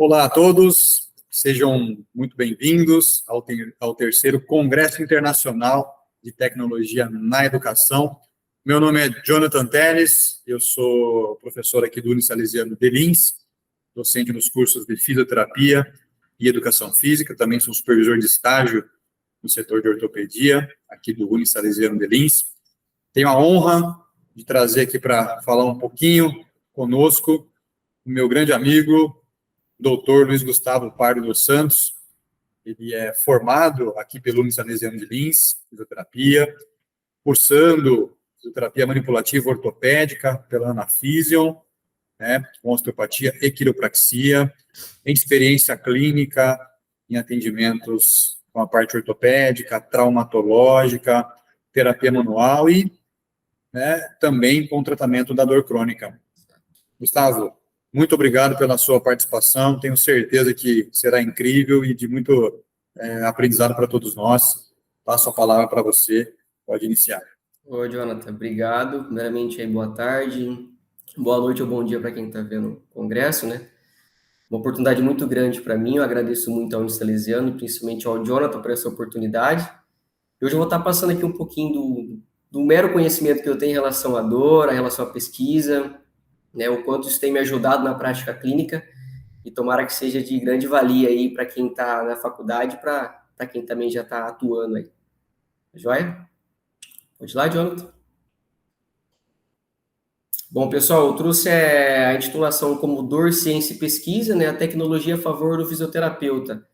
Olá a todos, sejam muito bem-vindos ao terceiro Congresso Internacional de Tecnologia na Educação. Meu nome é Jonathan Teles, eu sou professor aqui do Unisalesiano de Lins, docente nos cursos de Fisioterapia e Educação Física, também sou supervisor de estágio no setor de ortopedia, aqui do Unisalesiano de Lins. Tenho a honra de trazer aqui para falar um pouquinho conosco o meu grande amigo, Dr. Luiz Gustavo Pardo dos Santos. Ele é formado aqui pelo Unisalesiano de Lins, fisioterapia, cursando fisioterapia manipulativa ortopédica pela Anafision, com osteopatia e quiropraxia, em experiência clínica em atendimentos com a parte ortopédica, traumatológica, terapia manual e também com tratamento da dor crônica. Gustavo, muito obrigado pela sua participação, tenho certeza que será incrível e de muito aprendizado para todos nós. Passo a palavra para você, pode iniciar. Oi, Jonathan, obrigado. Primeiramente, aí, boa tarde, boa noite ou bom dia para quem está vendo o congresso, né? Uma oportunidade muito grande para mim, eu agradeço muito ao Unisalesiano e principalmente ao Jonathan por essa oportunidade. Hoje eu vou estar passando aqui um pouquinho do mero conhecimento que eu tenho em relação à dor, em relação à pesquisa, né, o quanto isso tem me ajudado na prática clínica e tomara que seja de grande valia aí para quem está na faculdade, para quem também já está atuando aí. Joia? Pode ir lá, Jonathan. Bom, pessoal, eu trouxe a intitulação como Dor, Ciência e Pesquisa, né, a tecnologia a favor do fisioterapeuta.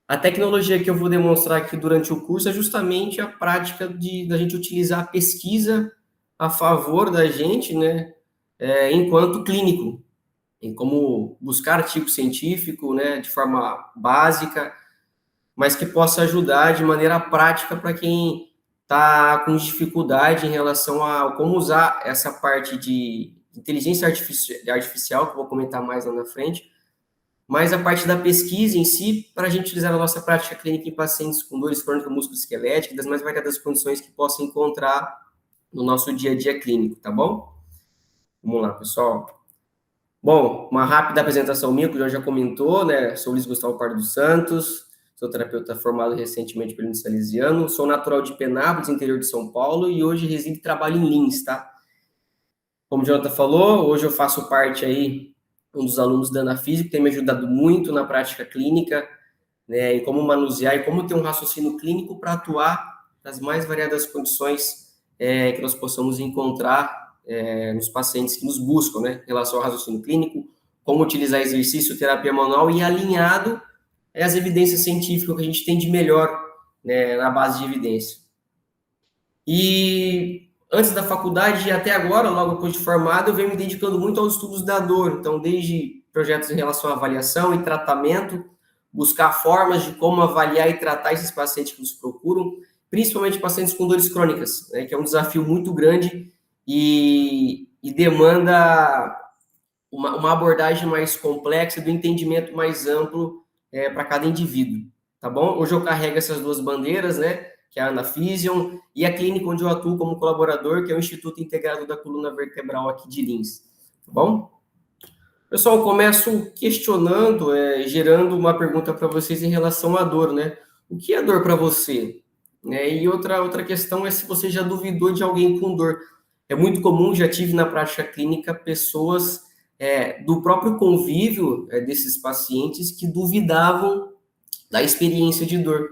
A tecnologia que eu vou demonstrar aqui durante o curso é justamente a prática da gente utilizar a pesquisa a favor da gente, né, enquanto clínico, em como buscar artigo científico, né, de forma básica, mas que possa ajudar de maneira prática para quem está com dificuldade em relação a como usar essa parte de inteligência artificial, que eu vou comentar mais lá na frente, mas a parte da pesquisa em si, para a gente utilizar na nossa prática clínica em pacientes com dores crônicas musculoesqueléticas, das mais variadas condições que possam encontrar no nosso dia a dia clínico, tá bom? Vamos lá, pessoal. Bom, uma rápida apresentação minha, que o João já comentou, né? Sou Luiz Gustavo Pardo dos Santos, sou terapeuta formado recentemente pelo Unisalesiano, sou natural de Penápolis, interior de São Paulo, e hoje resido e trabalho em Lins, tá? Como o Jonathan falou, hoje eu faço parte aí, um dos alunos da Anafision, que tem me ajudado muito na prática clínica, né? E como manusear e como ter um raciocínio clínico para atuar nas mais variadas condições que nós possamos encontrar nos pacientes que nos buscam, né, em relação ao raciocínio clínico, como utilizar exercício, terapia manual e alinhado às evidências científicas que a gente tem de melhor, né, na base de evidência. E antes da faculdade e até agora, logo depois de formado, eu venho me dedicando muito aos estudos da dor, então desde projetos em relação à avaliação e tratamento, buscar formas de como avaliar e tratar esses pacientes que nos procuram, principalmente pacientes com dores crônicas, né, que é um desafio muito grande e demanda uma abordagem mais complexa, do entendimento mais amplo para cada indivíduo, tá bom? Hoje eu carrego essas duas bandeiras, né, que é a Anafision e a clínica onde eu atuo como colaborador, que é o Instituto Integrado da Coluna Vertebral aqui de Lins, tá bom? Pessoal, eu começo questionando, gerando uma pergunta para vocês em relação à dor, né? O que é dor para você? E outra questão é se você já duvidou de alguém com dor. É muito comum, já tive na prática clínica pessoas do próprio convívio desses pacientes que duvidavam da experiência de dor.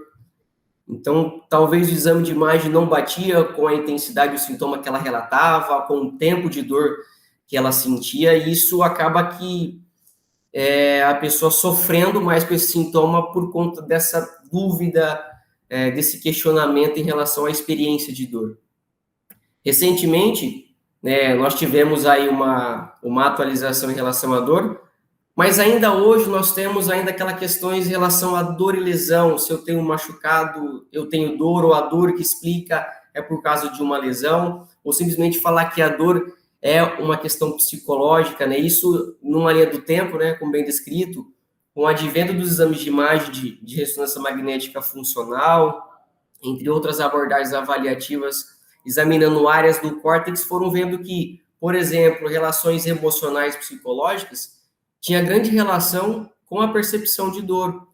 Então, talvez o exame de imagem não batia com a intensidade do sintoma que ela relatava, com o tempo de dor que ela sentia, e isso acaba que a pessoa sofrendo mais com esse sintoma por conta dessa dúvida, desse questionamento em relação à experiência de dor. Recentemente, nós tivemos aí uma atualização em relação à dor, mas ainda hoje nós temos ainda aquelas questões em relação à dor e lesão. Se eu tenho um machucado, eu tenho dor, ou a dor que explica é por causa de uma lesão, ou simplesmente falar que a dor é uma questão psicológica, né? Isso, numa linha do tempo, né, como bem descrito, com o advento dos exames de imagem de ressonância magnética funcional, entre outras abordagens avaliativas, examinando áreas do córtex, foram vendo que, por exemplo, relações emocionais psicológicas tinha grande relação com a percepção de dor,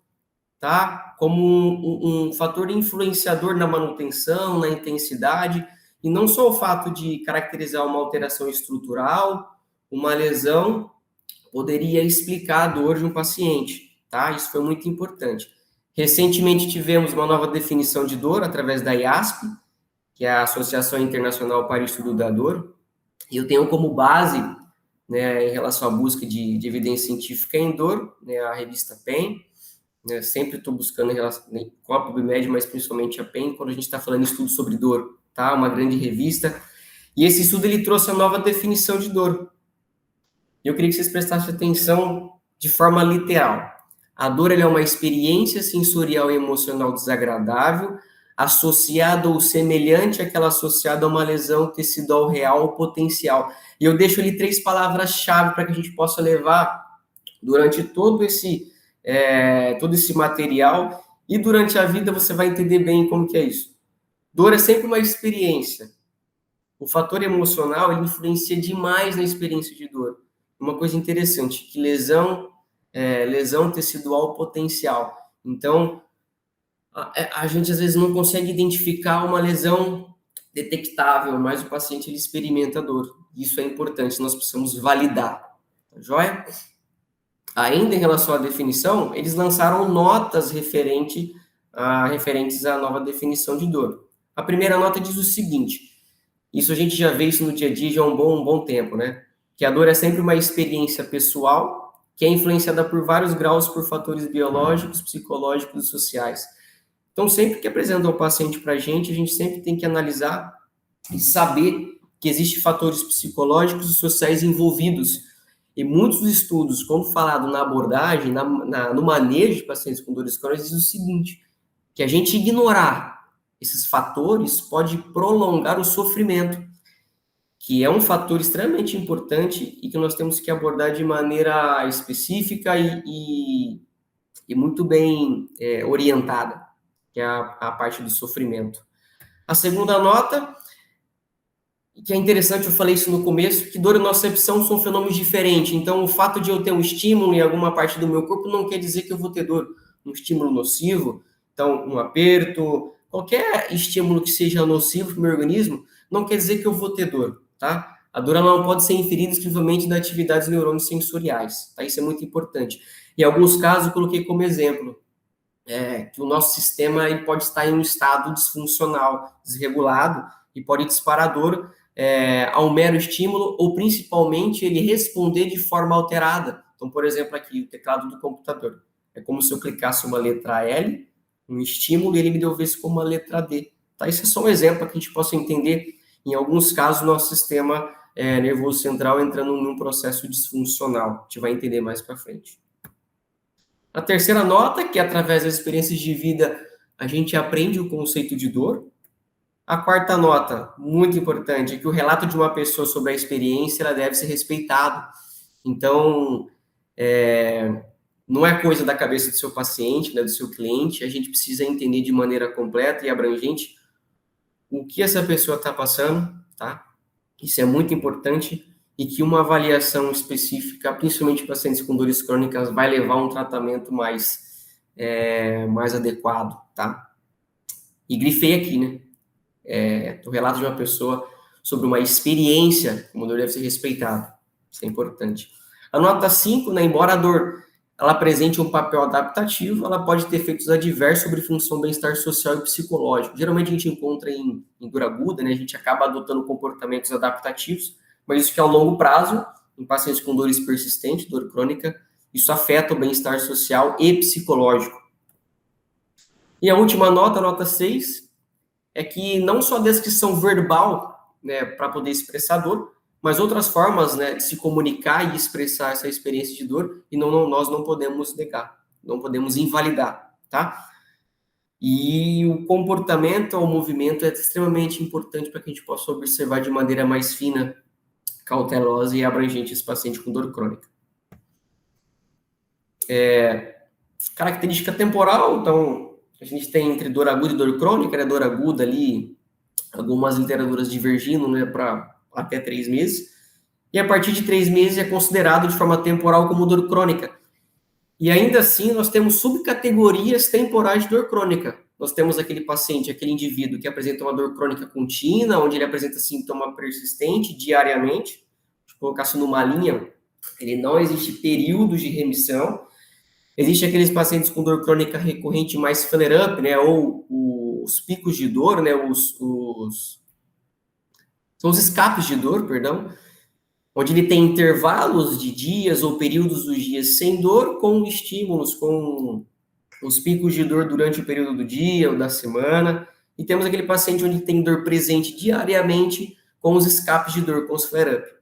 tá? Como um fator influenciador na manutenção, na intensidade, e não só o fato de caracterizar uma alteração estrutural, uma lesão, poderia explicar a dor de um paciente, tá? Isso foi muito importante. Recentemente tivemos uma nova definição de dor através da IASP, que é a Associação Internacional para o Estudo da Dor, e eu tenho como base, né, em relação à busca de evidência científica em dor, né, a revista PEN, né, sempre estou buscando em relação, né, com a PubMed, mas principalmente a PEN, quando a gente está falando de estudo sobre dor, tá? Uma grande revista, e esse estudo ele trouxe a nova definição de dor. Eu queria que vocês prestassem atenção de forma literal. A dor é uma experiência sensorial e emocional desagradável, associada ou semelhante àquela associada a uma lesão tecidual real ou potencial. E eu deixo ali 3 palavras-chave para que a gente possa levar durante todo esse material, e durante a vida você vai entender bem como que é isso. Dor é sempre uma experiência. O fator emocional ele influencia demais na experiência de dor. Uma coisa interessante, que lesão tecidual potencial. Então, a gente às vezes não consegue identificar uma lesão detectável, mas o paciente ele experimenta dor. Isso é importante, nós precisamos validar. Tá joia? Ainda em relação à definição, eles lançaram notas referentes à nova definição de dor. A primeira nota diz o seguinte, isso a gente já vê isso no dia a dia já há um bom tempo, né? Que a dor é sempre uma experiência pessoal, que é influenciada por vários graus por fatores biológicos, psicológicos e sociais. Então, sempre que apresenta um paciente para a gente sempre tem que analisar e saber que existem fatores psicológicos e sociais envolvidos. E muitos estudos, quando falado na abordagem, no manejo de pacientes com dores crônicas, diz o seguinte, que a gente ignorar esses fatores pode prolongar o sofrimento, que é um fator extremamente importante e que nós temos que abordar de maneira específica e muito bem orientada, que é a parte do sofrimento. A segunda nota, que é interessante, eu falei isso no começo, que dor e nocicepção são fenômenos diferentes. Então, o fato de eu ter um estímulo em alguma parte do meu corpo não quer dizer que eu vou ter dor. Um estímulo nocivo, então, um aperto, qualquer estímulo que seja nocivo para o meu organismo, não quer dizer que eu vou ter dor, tá? A dor ela não pode ser inferida exclusivamente das atividades neurônios sensoriais, tá? Isso é muito importante. Em alguns casos, eu coloquei como exemplo, que o nosso sistema ele pode estar em um estado disfuncional, desregulado, e pode disparar dor a um mero estímulo, ou principalmente ele responder de forma alterada. Então, por exemplo, aqui o teclado do computador. É como se eu clicasse uma letra L, um estímulo, e ele me devolvesse como uma letra D. Tá? Isso é só um exemplo para que a gente possa entender, em alguns casos, o nosso sistema nervoso central entrando num processo disfuncional. A gente vai entender mais para frente. A terceira nota, que através das experiências de vida a gente aprende o conceito de dor. A quarta nota, muito importante, é que o relato de uma pessoa sobre a experiência ela deve ser respeitado. Então, não é coisa da cabeça do seu paciente, né, do seu cliente, a gente precisa entender de maneira completa e abrangente o que essa pessoa está passando, tá? Isso é muito importante e que uma avaliação específica, principalmente em pacientes com dores crônicas, vai levar a um tratamento mais adequado, tá? E grifei aqui, né? O relato de uma pessoa sobre uma experiência, como dor deve ser respeitado. Isso é importante. A nota 5, né, embora a dor ela apresente um papel adaptativo, ela pode ter efeitos adversos sobre função, bem-estar social e psicológico. Geralmente a gente encontra em dor aguda, né, a gente acaba adotando comportamentos adaptativos, mas isso que ao longo prazo, em pacientes com dores persistentes, dor crônica, isso afeta o bem-estar social e psicológico. E a última nota, a nota 6, é que não só a descrição verbal, né, para poder expressar dor, mas outras formas, né, de se comunicar e expressar essa experiência de dor, e nós não podemos negar, não podemos invalidar, tá? E o comportamento, o movimento é extremamente importante para que a gente possa observar de maneira mais fina, cautelosa e abrangente esse paciente com dor crônica. Característica temporal, então, a gente tem entre dor aguda e dor crônica, né, dor aguda ali, algumas literaturas divergindo, né, para até 3 meses, e a partir de 3 meses é considerado de forma temporal como dor crônica. E ainda assim, nós temos subcategorias temporais de dor crônica. Nós temos aquele paciente, aquele indivíduo que apresenta uma dor crônica contínua, onde ele apresenta sintoma persistente diariamente. Se colocasse numa linha, ele não existe períodos de remissão. Existem aqueles pacientes com dor crônica recorrente mais flare-up, né, ou os picos de dor, né, são os escapes de dor, perdão, onde ele tem intervalos de dias ou períodos dos dias sem dor, com estímulos, com os picos de dor durante o período do dia ou da semana, e temos aquele paciente onde tem dor presente diariamente, com os escapes de dor, com os flare-up.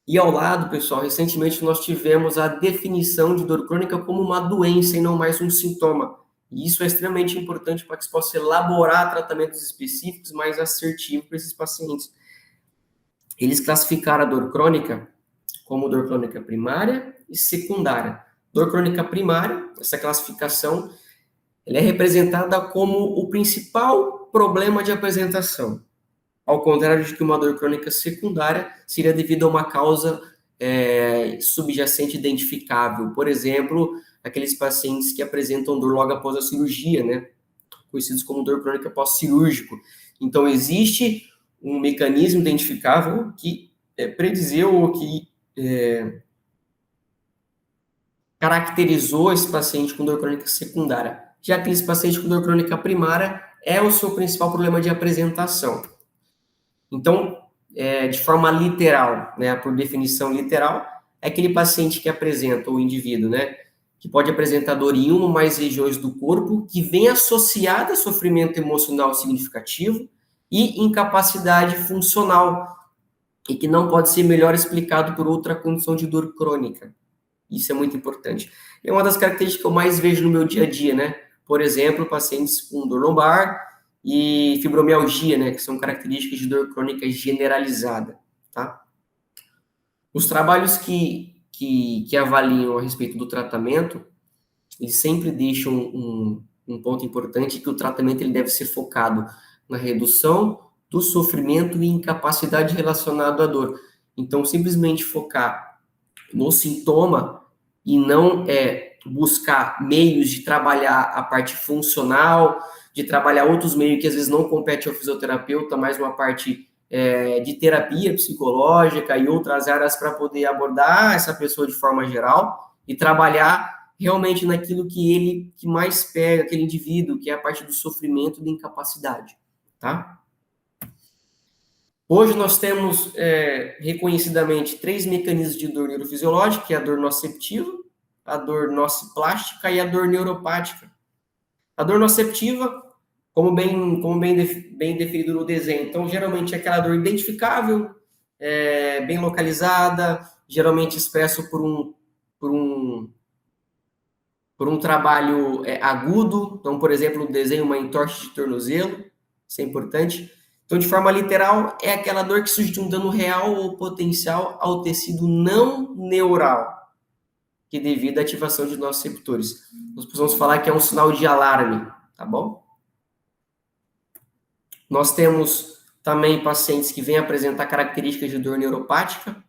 E ao lado, pessoal, recentemente nós tivemos a definição de dor crônica como uma doença e não mais um sintoma. E isso é extremamente importante para que se possa elaborar tratamentos específicos mais assertivos para esses pacientes. Eles classificaram a dor crônica como dor crônica primária e secundária. Dor crônica primária, essa classificação, ela é representada como o principal problema de apresentação. Ao contrário de que uma dor crônica secundária seria devido a uma causa subjacente identificável. Por exemplo, aqueles pacientes que apresentam dor logo após a cirurgia, né? Conhecidos como dor crônica pós-cirúrgico. Então, existe um mecanismo identificável que predizeu ou que caracterizou esse paciente com dor crônica secundária. Já aqueles pacientes com dor crônica primária é o seu principal problema de apresentação. Então, de forma literal, né, por definição literal, é aquele paciente que apresenta, o indivíduo, né, que pode apresentar dor em uma ou mais regiões do corpo, que vem associada a sofrimento emocional significativo e incapacidade funcional, e que não pode ser melhor explicado por outra condição de dor crônica. Isso é muito importante. É uma das características que eu mais vejo no meu dia a dia, né? Por exemplo, pacientes com dor lombar e fibromialgia, né, que são características de dor crônica generalizada, tá? Os trabalhos que avaliam a respeito do tratamento, eles sempre deixam um ponto importante, que o tratamento ele deve ser focado na redução do sofrimento e incapacidade relacionado à dor. Então, simplesmente focar no sintoma e não buscar meios de trabalhar a parte funcional, de trabalhar outros meios que às vezes não competem ao fisioterapeuta, mas uma parte de terapia psicológica e outras áreas para poder abordar essa pessoa de forma geral e trabalhar realmente naquilo que mais pega, aquele indivíduo, que é a parte do sofrimento e da incapacidade, tá? Hoje nós temos reconhecidamente 3 mecanismos de dor neurofisiológica, que é a dor noceptiva, a dor nociplástica e a dor neuropática. A dor noceptiva, como bem definido no desenho, então geralmente é aquela dor identificável, bem localizada, geralmente expresso por um trabalho agudo. Então, por exemplo, no desenho, uma entorse de tornozelo, isso é importante. Então, de forma literal, é aquela dor que surge de um dano real ou potencial ao tecido não neural, que devido à ativação de nossos receptores. Nós podemos falar que é um sinal de alarme, tá bom? Nós temos também pacientes que vêm apresentar características de dor neuropática,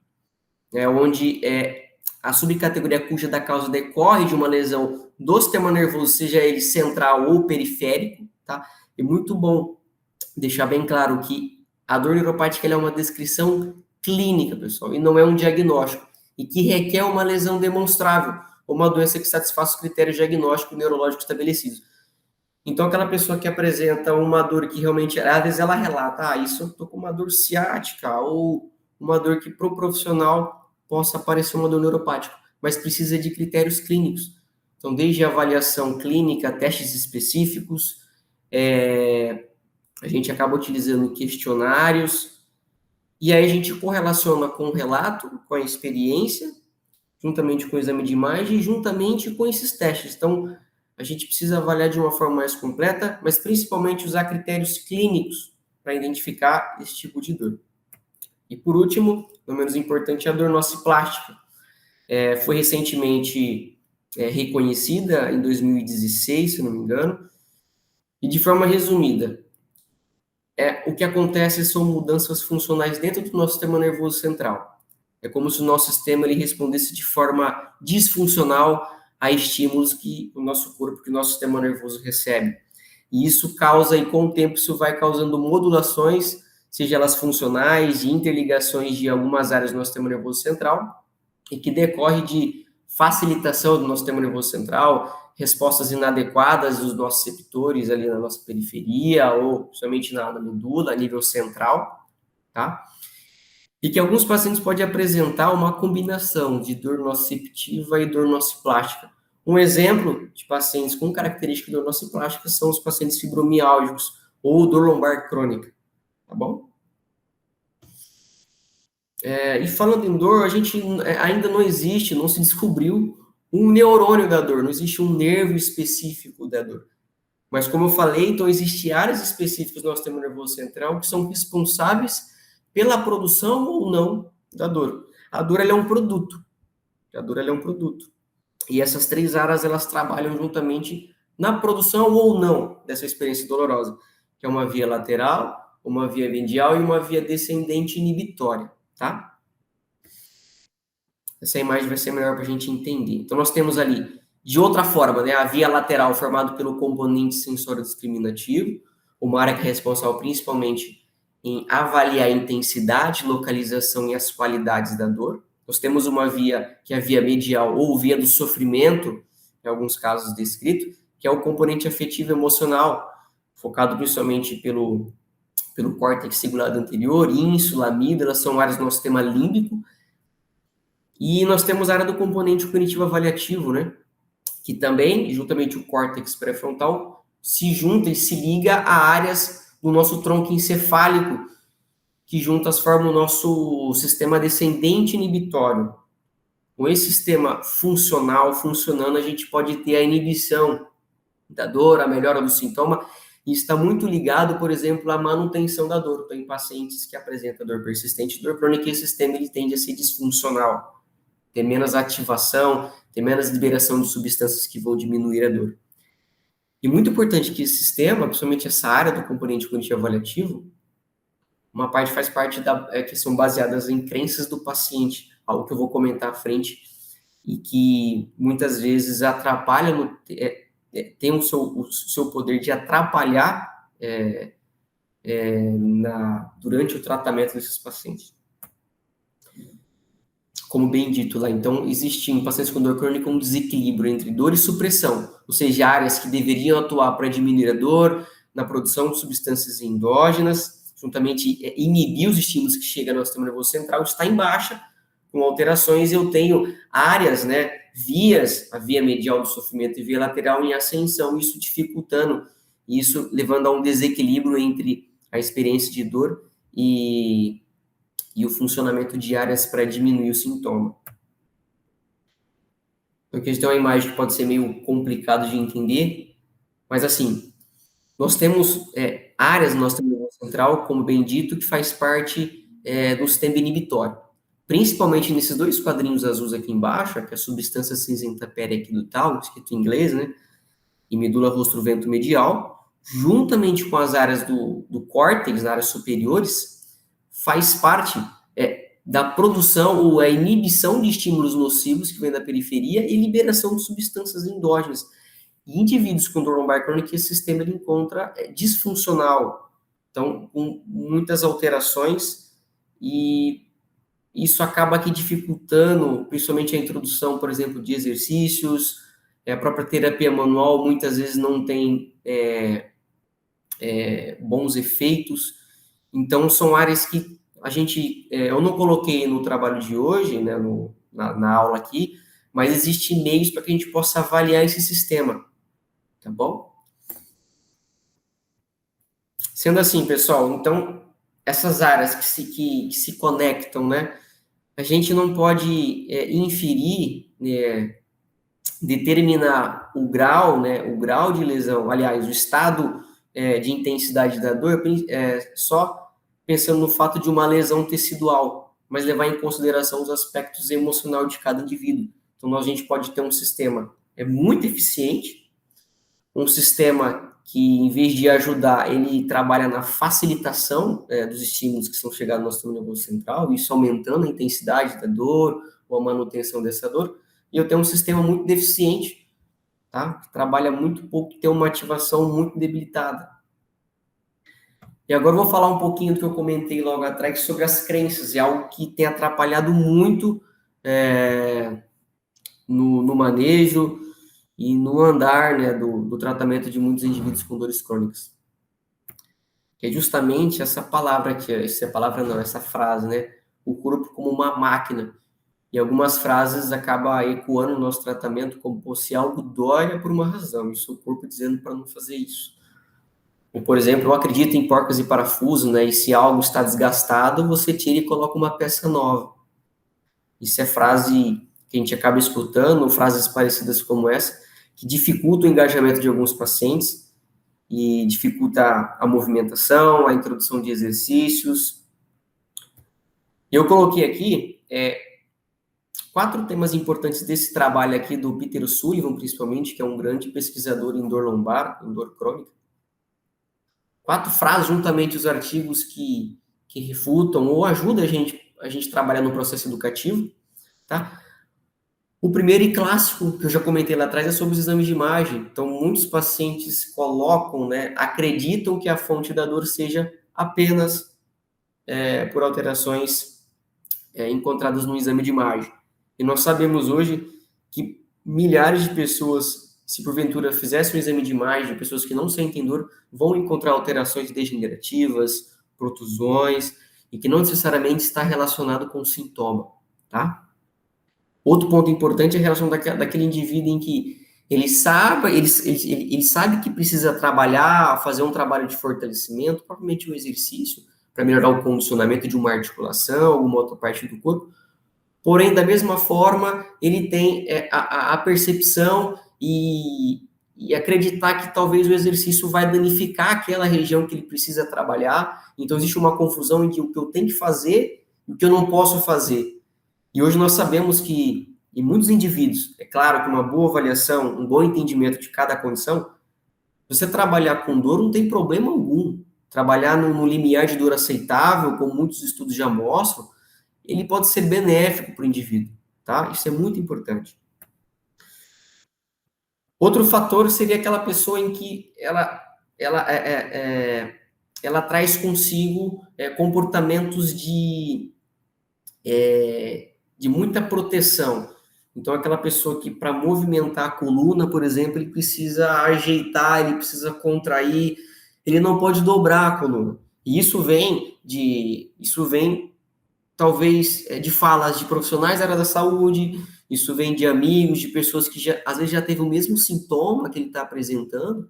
onde a subcategoria cuja da causa decorre de uma lesão do sistema nervoso, seja ele central ou periférico, tá? É muito bom deixar bem claro que a dor neuropática é uma descrição clínica, pessoal, e não é um diagnóstico, e que requer uma lesão demonstrável, ou uma doença que satisfaça os critérios diagnósticos neurológicos estabelecidos. Então, aquela pessoa que apresenta uma dor que realmente, às vezes ela relata, isso eu tô com uma dor ciática, ou uma dor que pro profissional possa aparecer uma dor neuropática, mas precisa de critérios clínicos. Então, desde a avaliação clínica, testes específicos, a gente acaba utilizando questionários, e aí a gente correlaciona com o relato, com a experiência, juntamente com o exame de imagem, e juntamente com esses testes. Então, a gente precisa avaliar de uma forma mais completa, mas principalmente usar critérios clínicos para identificar esse tipo de dor. E por último, não menos importante, a dor nociplástica. Foi recentemente reconhecida em 2016, se não me engano, e de forma resumida, o que acontece são mudanças funcionais dentro do nosso sistema nervoso central. É como se o nosso sistema ele respondesse de forma disfuncional a estímulos que o nosso corpo, que o nosso sistema nervoso recebe. E isso causa, e com o tempo, isso vai causando modulações, seja elas funcionais, de interligações de algumas áreas do nosso sistema nervoso central, e que decorre de facilitação do nosso sistema nervoso central, respostas inadequadas dos nossos receptores ali na nossa periferia, ou somente na medula, a nível central, tá? E que alguns pacientes podem apresentar uma combinação de dor nociceptiva e dor nociplástica. Um exemplo de pacientes com característica de dor nociplástica são os pacientes fibromiálgicos ou dor lombar crônica, tá bom? E falando em dor, a gente ainda não existe, não se descobriu um neurônio da dor, não existe um nervo específico da dor. Mas como eu falei, então existem áreas específicas do nosso sistema nervoso central que são responsáveis pela produção ou não da dor. A dor ela é um produto. A dor ela é um produto. E essas três áreas elas trabalham juntamente na produção ou não dessa experiência dolorosa, que é uma via lateral, uma via medial e uma via descendente inibitória, tá? Essa imagem vai ser melhor para a gente entender. Então nós temos ali, de outra forma, né, a via lateral formada pelo componente sensório discriminativo, uma área que é responsável principalmente em avaliar a intensidade, localização e as qualidades da dor. Nós temos uma via, que é a via medial, ou via do sofrimento, em alguns casos descrito, que é o componente afetivo emocional, focado principalmente pelo córtex cingulado anterior, ínsula, amígdala, são áreas do nosso sistema límbico. E nós temos a área do componente cognitivo avaliativo, né? Que também, juntamente o córtex pré-frontal, se junta e se liga a áreas do nosso tronco encefálico, que juntas formam o nosso sistema descendente inibitório. Com esse sistema funcional funcionando, a gente pode ter a inibição da dor, a melhora do sintoma, e está muito ligado, por exemplo, à manutenção da dor. Então, em pacientes que apresentam dor persistente, dor crônica, esse sistema ele tende a ser disfuncional, ter menos ativação, ter menos liberação de substâncias que vão diminuir a dor. E muito importante que esse sistema, principalmente essa área do componente cognitivo avaliativo, uma parte faz parte que são baseadas em crenças do paciente, algo que eu vou comentar à frente, e que muitas vezes atrapalha, tem o seu poder de atrapalhar durante o tratamento desses pacientes. Como bem dito lá, então, existe em pacientes com dor crônica um desequilíbrio entre dor e supressão, ou seja, áreas que deveriam atuar para diminuir a dor, na produção de substâncias endógenas, juntamente inibir os estímulos que chegam no sistema nervoso central, está em baixa, com alterações. Eu tenho áreas, né, vias, a via medial do sofrimento e via lateral em ascensão, isso dificultando, isso levando a um desequilíbrio entre a experiência de dor e o funcionamento de áreas para diminuir o sintoma. Então, aqui a gente tem uma imagem que pode ser meio complicado de entender, mas assim, nós temos áreas no nosso sistema nervoso central, como bem dito, que faz parte do sistema inibitório. Principalmente nesses dois quadrinhos azuis aqui embaixo, que é a substância cinzenta periaquidutal, escrito em inglês, né? E medula rostro-vento medial, juntamente com as áreas do córtex, nas áreas superiores, faz parte da produção ou a inibição de estímulos nocivos que vem da periferia e liberação de substâncias endógenas. E indivíduos com dor lombar crônica, esse sistema ele encontra disfuncional, então, com muitas alterações, e isso acaba aqui dificultando, principalmente a introdução, por exemplo, de exercícios, a própria terapia manual muitas vezes não tem bons efeitos. Então, são áreas que eu não coloquei no trabalho de hoje, né, na aula aqui, mas existem meios para que a gente possa avaliar esse sistema, tá bom? Sendo assim, pessoal, então, essas áreas que se conectam, né, a gente não pode inferir, né, determinar o grau de lesão, aliás, o estado de intensidade da dor, só pensando no fato de uma lesão tecidual, mas levar em consideração os aspectos emocionais de cada indivíduo. Então, a gente pode ter um sistema muito eficiente, um sistema que, em vez de ajudar, ele trabalha na facilitação dos estímulos que são chegados no nosso sistema nervoso central, isso aumentando a intensidade da dor ou a manutenção dessa dor, e eu tenho um sistema muito deficiente, tá? Que trabalha muito pouco, tem uma ativação muito debilitada. E agora eu vou falar um pouquinho do que eu comentei logo atrás sobre as crenças, é algo que tem atrapalhado muito no manejo e no andar, né, do tratamento de muitos indivíduos com dores crônicas. Que é justamente essa palavra aqui, essa palavra não, essa frase, né? O corpo como uma máquina. E algumas frases acabam ecoando no nosso tratamento como se algo dói é por uma razão, isso é o corpo dizendo para não fazer isso. Ou, por exemplo, eu acredito em porcas e parafuso, né? E se algo está desgastado, você tira e coloca uma peça nova. Isso é frase que a gente acaba escutando, ou frases parecidas como essa, que dificultam o engajamento de alguns pacientes e dificulta a movimentação, a introdução de exercícios. Eu coloquei aqui 4 temas importantes desse trabalho aqui do Peter Sullivan, principalmente, que é um grande pesquisador em dor lombar, em dor crônica. 4 frases, juntamente os artigos que refutam ou ajudam a gente a trabalhar no processo educativo, tá? O primeiro e clássico, que eu já comentei lá atrás, é sobre os exames de imagem. Então, muitos pacientes colocam, né, acreditam que a fonte da dor seja apenas por alterações encontradas no exame de imagem. E nós sabemos hoje que milhares de pessoas, se porventura fizessem um exame de imagem, pessoas que não sentem dor, vão encontrar alterações degenerativas, protusões, e que não necessariamente está relacionado com o sintoma, tá? Outro ponto importante é a relação daquele indivíduo em que ele sabe que precisa trabalhar, fazer um trabalho de fortalecimento, provavelmente um exercício, para melhorar o condicionamento de uma articulação, alguma outra parte do corpo. Porém, da mesma forma, ele tem a percepção e acreditar que talvez o exercício vai danificar aquela região que ele precisa trabalhar. Então, existe uma confusão entre o que eu tenho que fazer e o que eu não posso fazer. E hoje nós sabemos que, em muitos indivíduos, é claro que uma boa avaliação, um bom entendimento de cada condição, você trabalhar com dor não tem problema algum. Trabalhar no limiar de dor aceitável, como muitos estudos já mostram, ele pode ser benéfico para o indivíduo, tá? Isso é muito importante. Outro fator seria aquela pessoa em que ela traz consigo comportamentos de muita proteção. Então, aquela pessoa que, para movimentar a coluna, por exemplo, ele precisa ajeitar, ele precisa contrair, ele não pode dobrar a coluna. E isso vem talvez, de falas de profissionais da área da saúde, isso vem de amigos, de pessoas que às vezes já teve o mesmo sintoma que ele está apresentando,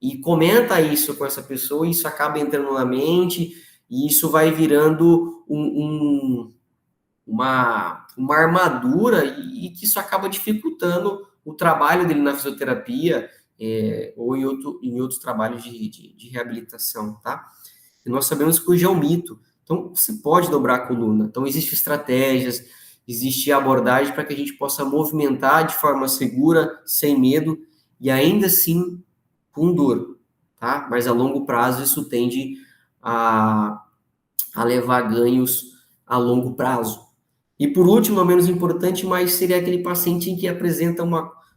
e comenta isso com essa pessoa, e isso acaba entrando na mente, e isso vai virando uma armadura, e que isso acaba dificultando o trabalho dele na fisioterapia, ou em outros trabalhos de reabilitação, tá? E nós sabemos que hoje é um mito. Então, você pode dobrar a coluna. Então, existem estratégias, existe abordagem para que a gente possa movimentar de forma segura, sem medo, e ainda assim com dor, tá? Mas a longo prazo isso tende a levar ganhos a longo prazo. E por último, não menos importante, mas seria aquele paciente em que apresenta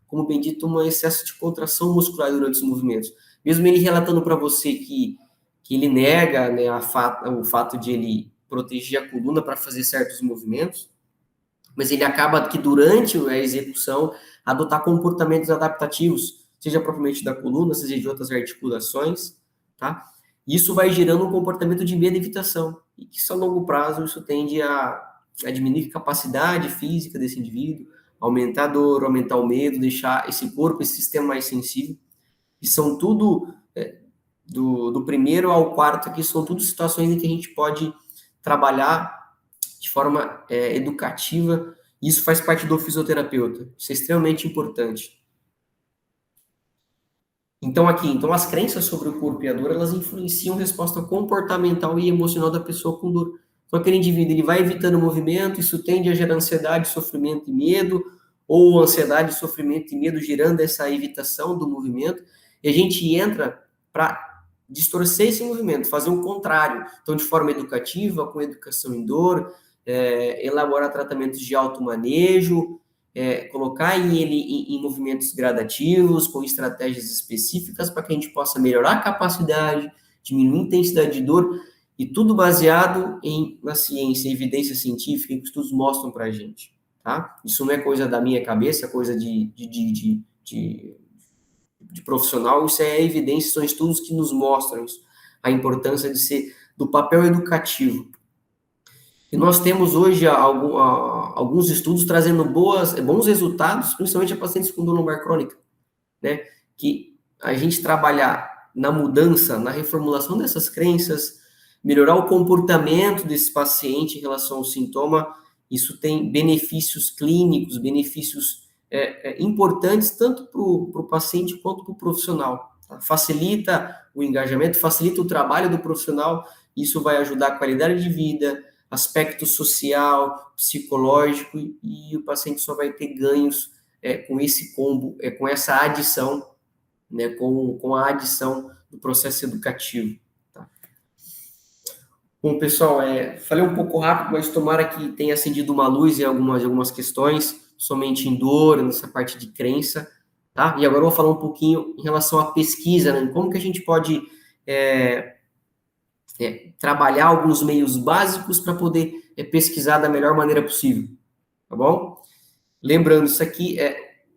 como bem dito, um excesso de contração muscular durante os movimentos. Mesmo ele relatando para você que ele nega, né, o fato de ele proteger a coluna para fazer certos movimentos, mas ele acaba que durante a execução adotar comportamentos adaptativos, seja propriamente da coluna, seja de outras articulações, tá? Isso vai gerando um comportamento de medo e evitação, e que a longo prazo isso tende a diminuir a capacidade física desse indivíduo, aumentar a dor, aumentar o medo, deixar esse corpo, esse sistema mais sensível, e são tudo do primeiro ao quarto aqui, são tudo situações em que a gente pode trabalhar de forma educativa, e isso faz parte do fisioterapeuta. Isso é extremamente importante. Então, as crenças sobre o corpo e a dor, elas influenciam a resposta comportamental e emocional da pessoa com dor. Então, aquele indivíduo, ele vai evitando o movimento, isso tende a gerar ansiedade, sofrimento e medo, ou ansiedade, sofrimento e medo, gerando essa evitação do movimento, e a gente entra para distorcer esse movimento, fazer o contrário. Então, de forma educativa, com educação em dor, elaborar tratamentos de automanejo, colocar ele em movimentos gradativos, com estratégias específicas para que a gente possa melhorar a capacidade, diminuir a intensidade de dor, e tudo baseado na ciência, evidência científica, que estudos mostram para a gente, tá? Isso não é coisa da minha cabeça, é coisa de profissional, isso é evidência, são estudos que nos mostram isso, a importância do papel educativo. E nós temos hoje alguns estudos trazendo bons resultados, principalmente a pacientes com dor lombar crônica, né? Que a gente trabalhar na mudança, na reformulação dessas crenças, melhorar o comportamento desse paciente em relação ao sintoma, isso tem benefícios clínicos, benefícios importantes tanto para o paciente quanto para o profissional. Tá? Facilita o engajamento, facilita o trabalho do profissional, isso vai ajudar a qualidade de vida, aspecto social, psicológico, e o paciente só vai ter ganhos com esse combo, com essa adição, né, com a adição do processo educativo. Tá? Bom, pessoal, falei um pouco rápido, mas tomara que tenha acendido uma luz em algumas questões, somente em dor, nessa parte de crença, tá? E agora eu vou falar um pouquinho em relação à pesquisa, né, como que a gente pode trabalhar alguns meios básicos para poder pesquisar da melhor maneira possível, tá bom? Lembrando,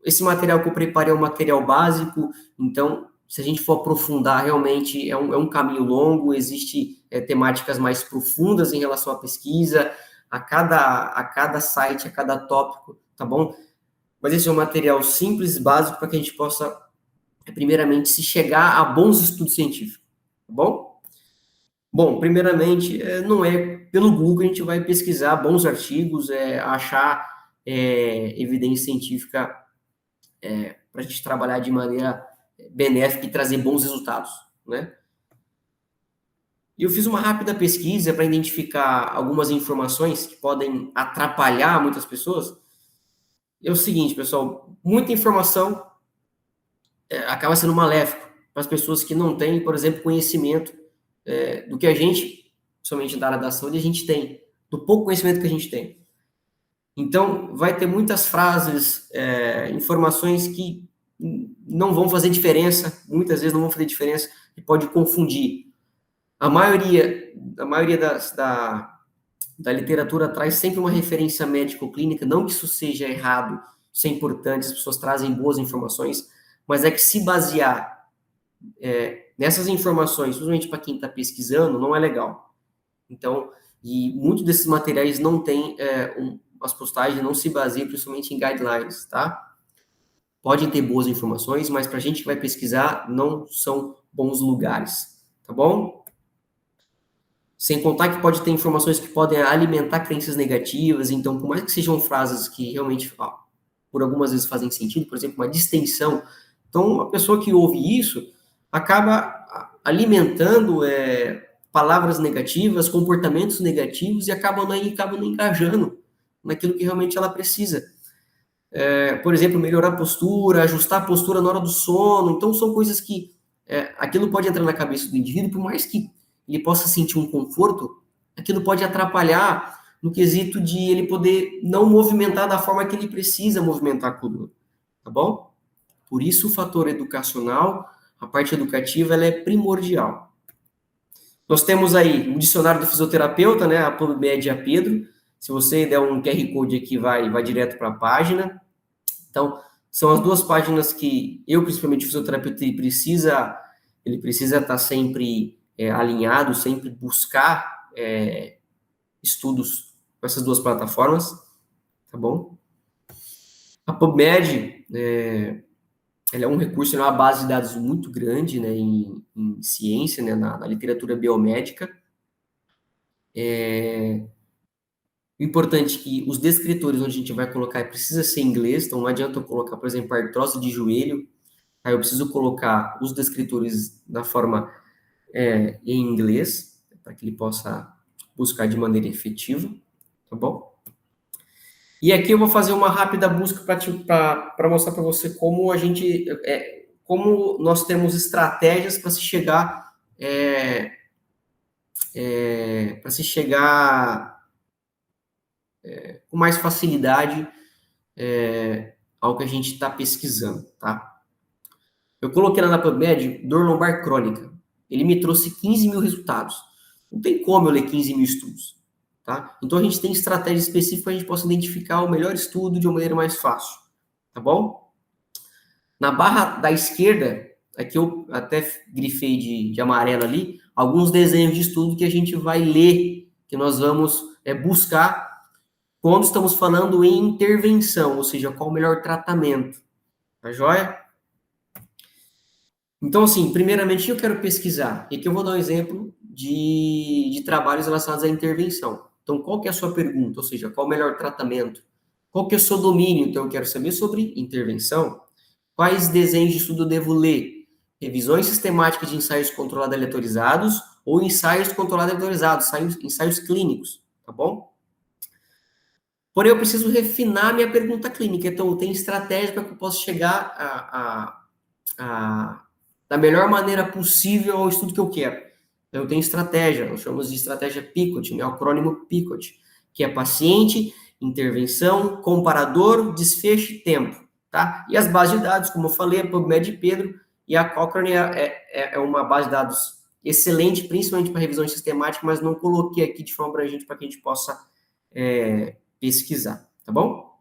esse material que eu preparei é um material básico, então, se a gente for aprofundar, realmente é um caminho longo, existe temáticas mais profundas em relação à pesquisa, a cada site, a cada tópico, tá bom? Mas esse é um material simples, básico, para que a gente possa, primeiramente, se chegar a bons estudos científicos, tá bom? Bom, primeiramente, não é pelo Google que a gente vai pesquisar bons artigos, achar evidência científica para a gente trabalhar de maneira benéfica e trazer bons resultados, né? E eu fiz uma rápida pesquisa para identificar algumas informações que podem atrapalhar muitas pessoas. É o seguinte, pessoal, muita informação acaba sendo maléfico para as pessoas que não têm, por exemplo, conhecimento do que a gente, somente da área da saúde, a gente tem, do pouco conhecimento que a gente tem. Então, vai ter muitas frases, informações que não vão fazer diferença, muitas vezes não vão fazer diferença, e pode confundir. A maioria da literatura traz sempre uma referência médico-clínica, não que isso seja errado, isso é importante, as pessoas trazem boas informações, mas é que se basear nessas informações, principalmente para quem está pesquisando, não é legal. Então, e muitos desses materiais não têm, as postagens não se baseiam principalmente em guidelines, tá? Podem ter boas informações, mas para a gente que vai pesquisar, não são bons lugares, tá bom? Sem contar que pode ter informações que podem alimentar crenças negativas, então, por mais que sejam frases que realmente, por algumas vezes fazem sentido, por exemplo, uma distensão, então, a pessoa que ouve isso acaba alimentando palavras negativas, comportamentos negativos, e acaba não engajando naquilo que realmente ela precisa. Por exemplo, melhorar a postura, ajustar a postura na hora do sono. Então, são coisas que aquilo pode entrar na cabeça do indivíduo, por mais que ele possa sentir um conforto, aquilo pode atrapalhar no quesito de ele poder não movimentar da forma que ele precisa movimentar a coluna, tá bom? Por isso, o fator educacional, a parte educativa, ela é primordial. Nós temos aí o dicionário do fisioterapeuta, né, a PubMed e a Pedro. Se você der um QR Code aqui, vai direto para a página. Então, são as duas páginas que eu, principalmente o fisioterapeuta, ele precisa estar sempre alinhado, sempre buscar estudos com essas duas plataformas, tá bom? A PubMed, ela é um recurso, é uma base de dados muito grande, né, em ciência, né, na literatura biomédica. O importante é que os descritores onde a gente vai colocar precisa ser em inglês, então não adianta eu colocar, por exemplo, artrose de joelho, aí eu preciso colocar os descritores da forma em inglês, para que ele possa buscar de maneira efetiva, tá bom? E aqui eu vou fazer uma rápida busca para mostrar para você como como nós temos estratégias para se chegar com mais facilidade ao que a gente está pesquisando, tá? Eu coloquei lá na PubMed dor lombar crônica. Ele me trouxe 15 mil resultados. Não tem como eu ler 15 mil estudos, tá? Então, a gente tem estratégia específica para a gente possa identificar o melhor estudo de uma maneira mais fácil, tá bom? Na barra da esquerda, aqui eu até grifei de amarelo ali, alguns desenhos de estudo que a gente vai ler, que nós vamos buscar quando estamos falando em intervenção, ou seja, qual o melhor tratamento, tá joia? Então, assim, primeiramente eu quero pesquisar, e aqui eu vou dar um exemplo de trabalhos relacionados à intervenção. Então, qual que é a sua pergunta? Ou seja, qual o melhor tratamento? Qual que é o seu domínio? Então, eu quero saber sobre intervenção. Quais desenhos de estudo eu devo ler? Revisões sistemáticas de ensaios controlados aleatorizados ou ensaios controlados aleatorizados, ensaios clínicos, tá bom? Porém, eu preciso refinar minha pergunta clínica. Então, eu tenho estratégia para que eu possa chegar da melhor maneira possível ao estudo que eu quero. Então, eu tenho estratégia, nós chamamos de estratégia PICOT, né? O acrônimo PICOT, que é paciente, intervenção, comparador, desfecho e tempo, tá? E as bases de dados, como eu falei, a PubMed Pedro e a Cochrane é uma base de dados excelente, principalmente para revisão sistemática, mas não coloquei aqui de forma para que a gente possa pesquisar, tá bom?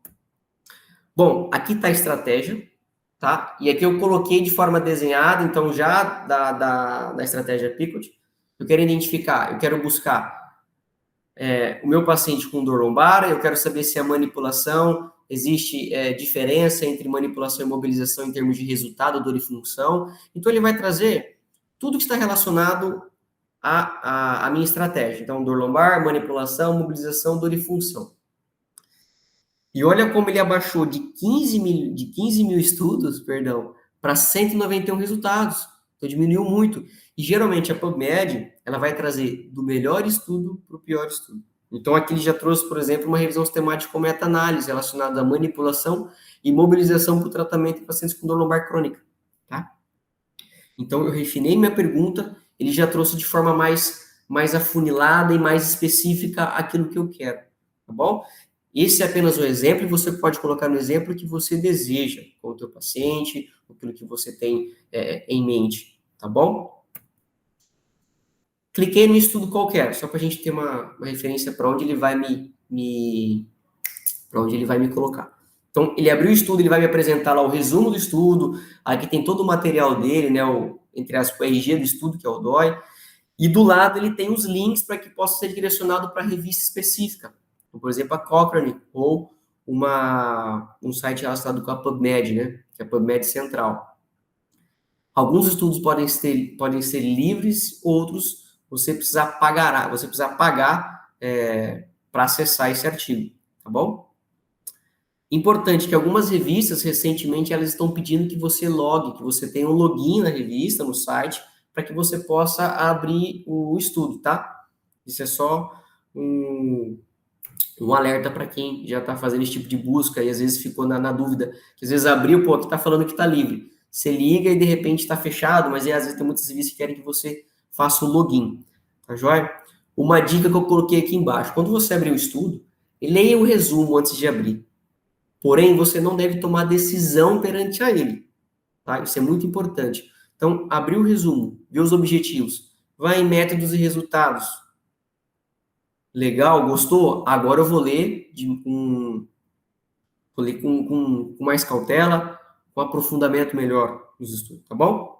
Bom, aqui está a estratégia, tá? E aqui eu coloquei de forma desenhada, então já da estratégia PICOT, eu quero buscar o meu paciente com dor lombar, eu quero saber se a manipulação, existe diferença entre manipulação e mobilização em termos de resultado, dor e função. Então, ele vai trazer tudo que está relacionado à minha estratégia. Então, dor lombar, manipulação, mobilização, dor e função. E olha como ele abaixou de 15 mil estudos, para 191 resultados. Então, diminuiu muito. E, geralmente, a PubMed, ela vai trazer do melhor estudo para o pior estudo. Então, aqui ele já trouxe, por exemplo, uma revisão sistemática com meta-análise relacionada à manipulação e mobilização para o tratamento em pacientes com dor lombar crônica. Tá? Então, eu refinei minha pergunta, ele já trouxe de forma mais afunilada e mais específica aquilo que eu quero. Tá bom? Esse é apenas um exemplo, e você pode colocar no exemplo que você deseja com o teu paciente, aquilo que você tem em mente, tá bom? Cliquei no estudo qualquer, só para a gente ter uma referência para onde ele vai para onde ele vai me colocar. Então, ele abriu o estudo, ele vai me apresentar lá o resumo do estudo, aqui tem todo o material dele, né, entre as o RG do estudo, que é o DOI, e do lado ele tem os links para que possa ser direcionado para a revista específica. Então, por exemplo, a Cochrane, ou um site relacionado com a PubMed, né? Que é a PubMed Central. Alguns estudos podem ser livres, outros você precisa pagar para acessar esse artigo, tá bom? Importante que algumas revistas, recentemente, elas estão pedindo que você logue, que você tenha um login na revista, no site, para que você possa abrir o estudo, tá? Isso é só um alerta para quem já está fazendo esse tipo de busca e às vezes ficou na dúvida, que às vezes abriu, aqui está falando que está livre. Você liga e de repente está fechado, mas às vezes tem muitos serviços que querem que você faça o login, tá joia? Uma dica que eu coloquei aqui embaixo, quando você abrir o estudo, leia o resumo antes de abrir. Porém, você não deve tomar decisão perante a ele, tá? Isso é muito importante. Então, abrir o resumo, ver os objetivos, vai em métodos e resultados. Legal, gostou? Agora eu vou ler com mais cautela, com aprofundamento melhor nos estudos, tá bom?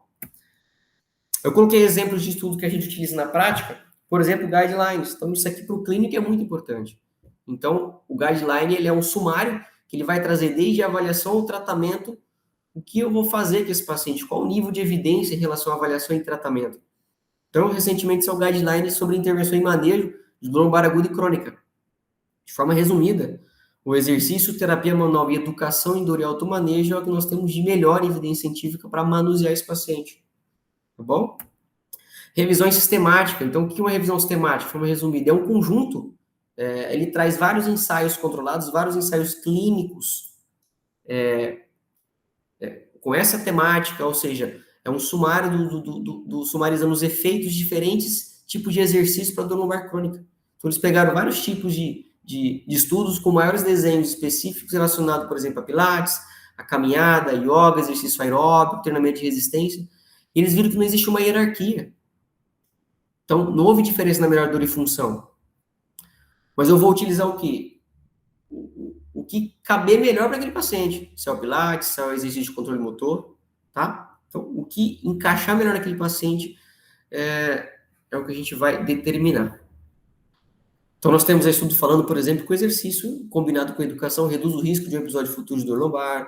Eu coloquei exemplos de estudo que a gente utiliza na prática, por exemplo, guidelines. Então, isso aqui para o clínico é muito importante. Então, o guideline, ele é um sumário que ele vai trazer desde a avaliação ao tratamento, o que eu vou fazer com esse paciente, qual o nível de evidência em relação à avaliação e tratamento. Então, recentemente, são guidelines sobre intervenção e manejo de dor lombar aguda e crônica. De forma resumida, o exercício, terapia manual e educação em dor e automanejo é o que nós temos de melhor evidência científica para manusear esse paciente. Tá bom? Revisões sistemáticas. Então, o que é uma revisão sistemática? De forma resumida, é um conjunto, ele traz vários ensaios controlados, vários ensaios clínicos com essa temática, ou seja, é um sumário sumarizando os efeitos de diferentes tipos de exercício para dor lombar crônica. Então, eles pegaram vários tipos de de estudos com maiores desenhos específicos relacionados, por exemplo, a pilates, a caminhada, a yoga, exercício aeróbico, treinamento de resistência, e eles viram que não existe uma hierarquia. Então, não houve diferença na melhor dor e função. Mas eu vou utilizar o quê? O que caber melhor para aquele paciente. Se é o pilates, se é o exercício de controle motor, tá? Então, o que encaixar melhor naquele paciente é o que a gente vai determinar. Então, nós temos estudo falando, por exemplo, que o exercício combinado com a educação reduz o risco de um episódio futuro de dor lombar,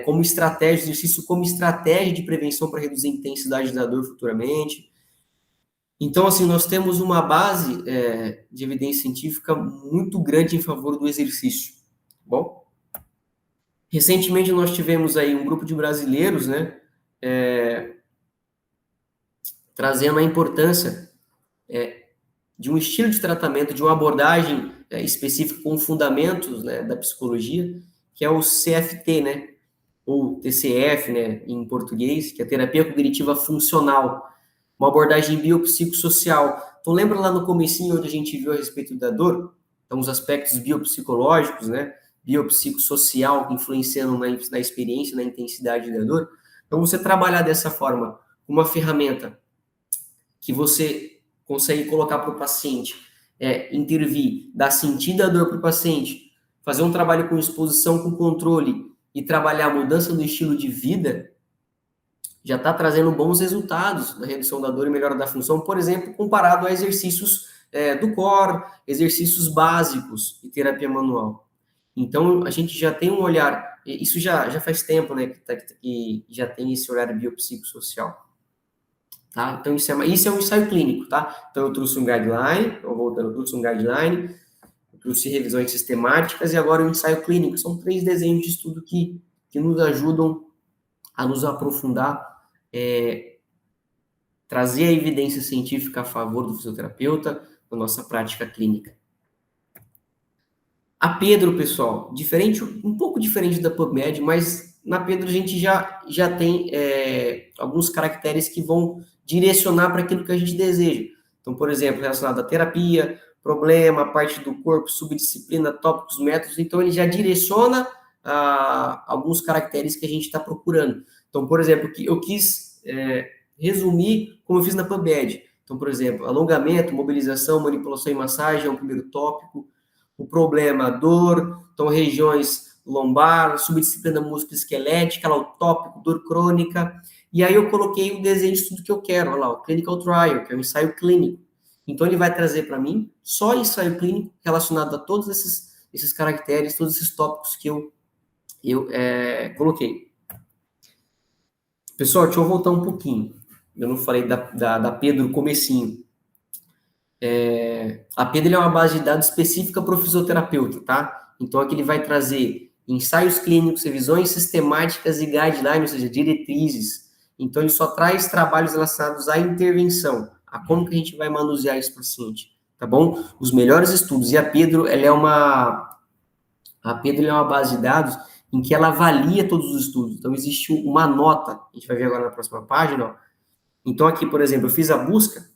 como estratégia, exercício como estratégia de prevenção para reduzir a intensidade da dor futuramente. Então, assim, nós temos uma base de evidência científica muito grande em favor do exercício. Bom, recentemente nós tivemos aí um grupo de brasileiros, né, trazendo a importância de um estilo de tratamento, de uma abordagem específica com fundamentos, né, da psicologia, que é o CFT, né, ou TCF, né, em português, que é a terapia cognitiva funcional, uma abordagem biopsicossocial. Então, lembra lá no comecinho onde a gente viu a respeito da dor? Então, os aspectos biopsicológicos, né, biopsicossocial, influenciando na experiência, na intensidade da dor. Então, você trabalhar dessa forma, uma ferramenta que você consegue colocar para o paciente, intervir, dar sentido à dor para o paciente, fazer um trabalho com exposição, com controle e trabalhar a mudança do estilo de vida, já está trazendo bons resultados na redução da dor e melhora da função, por exemplo, comparado a exercícios do core, exercícios básicos e terapia manual. Então, a gente já tem um olhar, isso já faz tempo, né, que já tem esse olhar biopsicossocial. Tá? Então, isso é um ensaio clínico, tá? Então, eu trouxe um guideline, eu trouxe um guideline, eu trouxe revisões sistemáticas e agora um ensaio clínico. São 3 desenhos de estudo que nos ajudam a nos aprofundar, trazer a evidência científica a favor do fisioterapeuta na nossa prática clínica. A Pedro, pessoal, um pouco diferente da PubMed, mas na Pedro a gente já tem alguns caracteres que vão direcionar para aquilo que a gente deseja. Então, por exemplo, relacionado à terapia, problema, parte do corpo, subdisciplina, tópicos, métodos. Então, ele já direciona alguns caracteres que a gente está procurando. Então, por exemplo, eu quis resumir como eu fiz na PubMed. Então, por exemplo, alongamento, mobilização, manipulação e massagem é um primeiro tópico. O problema, dor, então regiões lombar, subdisciplina músculo-esquelética, lá o tópico, dor crônica. E aí eu coloquei o desenho de estudo que eu quero, olha lá, o clinical trial, que é o ensaio clínico. Então ele vai trazer para mim só ensaio clínico relacionado a todos esses caracteres, todos esses tópicos que eu coloquei. Pessoal, deixa eu voltar um pouquinho. Eu não falei da Pedro comecinho. A Pedro é uma base de dados específica para o fisioterapeuta, tá? Então aqui ele vai trazer ensaios clínicos, revisões sistemáticas e guidelines, ou seja, diretrizes. Então ele só traz trabalhos relacionados à intervenção, a como que a gente vai manusear esse paciente, tá bom? Os melhores estudos. E a Pedro, ela é uma base de dados em que ela avalia todos os estudos. Então existe uma nota, a gente vai ver agora na próxima página, ó. Então aqui, por exemplo, eu fiz a busca.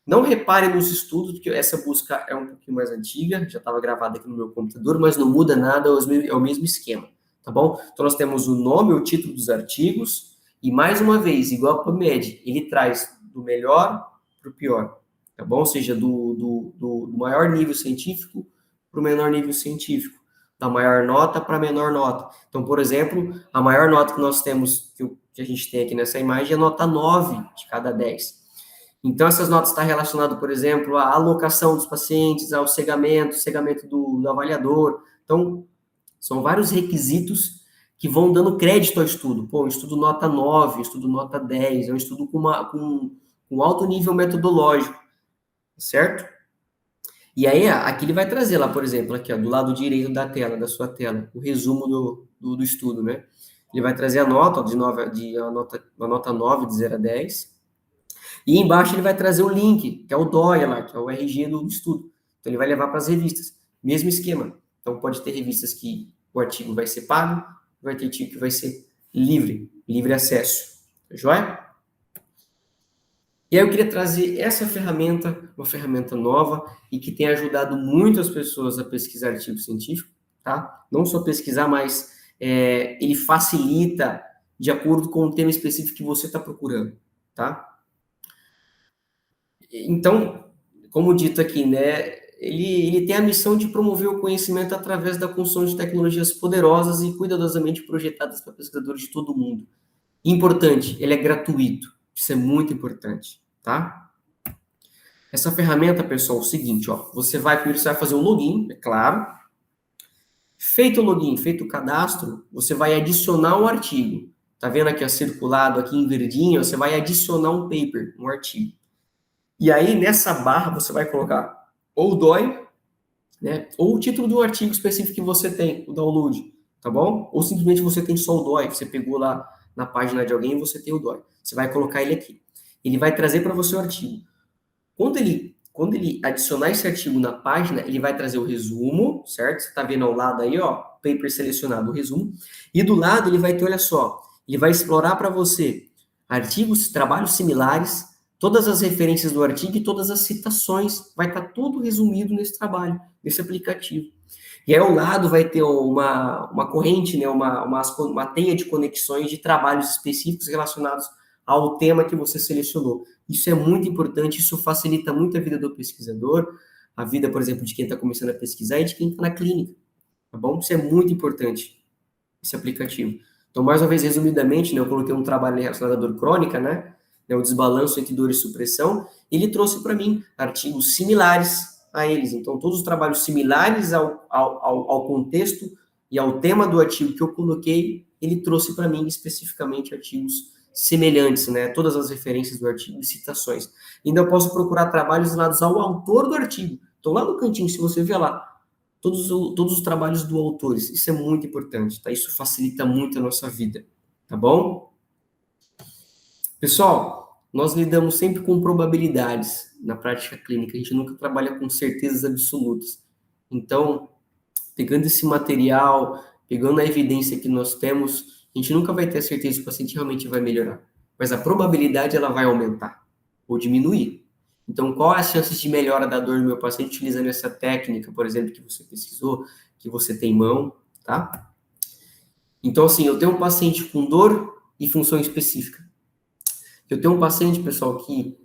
Não repare nos estudos, porque essa busca é um pouquinho mais antiga, já estava gravada aqui no meu computador, mas não muda nada, é o mesmo esquema, tá bom? Então, nós temos o nome, o título dos artigos, e mais uma vez, igual a PubMed, ele traz do melhor para o pior, tá bom? Ou seja, do maior nível científico para o menor nível científico, da maior nota para a menor nota. Então, por exemplo, a maior nota que nós temos, que a gente tem aqui nessa imagem, é nota 9 de cada 10. Então, essas notas estão relacionadas, por exemplo, à alocação dos pacientes, ao cegamento do avaliador. Então, são vários requisitos que vão dando crédito ao estudo. Pô, um estudo nota 9, um estudo nota 10, é um estudo com alto nível metodológico, certo? E aí, aqui ele vai trazer lá, por exemplo, aqui ó, do lado direito da sua tela, o resumo do estudo, né? Ele vai trazer a nota, ó, a nota 9, de 0 a 10, e embaixo ele vai trazer o link, que é o DOI lá, que é o RG do estudo. Então ele vai levar para as revistas. Mesmo esquema. Então pode ter revistas que o artigo vai ser pago, vai ter artigo que vai ser livre acesso. Tá joia? E aí eu queria trazer essa ferramenta, uma ferramenta nova e que tem ajudado muitas pessoas a pesquisar artigo científico, tá? Não só pesquisar, mas ele facilita de acordo com o tema específico que você está procurando, tá? Então, como dito aqui, né, ele tem a missão de promover o conhecimento através da construção de tecnologias poderosas e cuidadosamente projetadas para pesquisadores de todo o mundo. Importante, ele é gratuito. Isso é muito importante, tá? Essa ferramenta, pessoal, é o seguinte, ó, você vai fazer um login, é claro. Feito o login, feito o cadastro, você vai adicionar um artigo. Tá vendo aqui, ó, circulado aqui em verdinho, você vai adicionar um paper, um artigo. E aí, nessa barra, você vai colocar ou o DOI, né, ou o título do artigo específico que você tem, o download, tá bom? Ou simplesmente você tem só o DOI, você pegou lá na página de alguém e você tem o DOI. Você vai colocar ele aqui. Ele vai trazer para você o artigo. Quando ele adicionar esse artigo na página, ele vai trazer o resumo, certo? Você está vendo ao lado aí, ó, paper selecionado, o resumo. E do lado ele vai ter, olha só, ele vai explorar para você artigos, trabalhos similares, todas as referências do artigo e todas as citações, vai estar tudo resumido nesse trabalho, nesse aplicativo. E aí ao lado vai ter uma corrente, né, uma teia de conexões de trabalhos específicos relacionados ao tema que você selecionou. Isso é muito importante, isso facilita muito a vida do pesquisador, a vida, por exemplo, de quem está começando a pesquisar e de quem está na clínica, tá bom? Isso é muito importante, esse aplicativo. Então, mais uma vez, resumidamente, né, eu coloquei um trabalho relacionado à dor crônica, né, o desbalanço entre dor e supressão, ele trouxe para mim artigos similares a eles. Então, todos os trabalhos similares ao contexto e ao tema do artigo que eu coloquei, ele trouxe para mim especificamente artigos semelhantes, né? Todas as referências do artigo e citações. Ainda eu posso procurar trabalhos relacionados ao autor do artigo. Então, lá no cantinho, se você ver lá, todos os trabalhos do autor, isso é muito importante, tá? Isso facilita muito a nossa vida, tá bom? Pessoal, nós lidamos sempre com probabilidades na prática clínica, a gente nunca trabalha com certezas absolutas. Então, pegando esse material, pegando a evidência que nós temos, a gente nunca vai ter a certeza que o paciente realmente vai melhorar. Mas a probabilidade, ela vai aumentar ou diminuir. Então, qual é a chance de melhora da dor do meu paciente utilizando essa técnica, por exemplo, que você pesquisou, que você tem em mão, tá? Então, assim, eu tenho um paciente com dor e função específica. Eu tenho um paciente, pessoal, que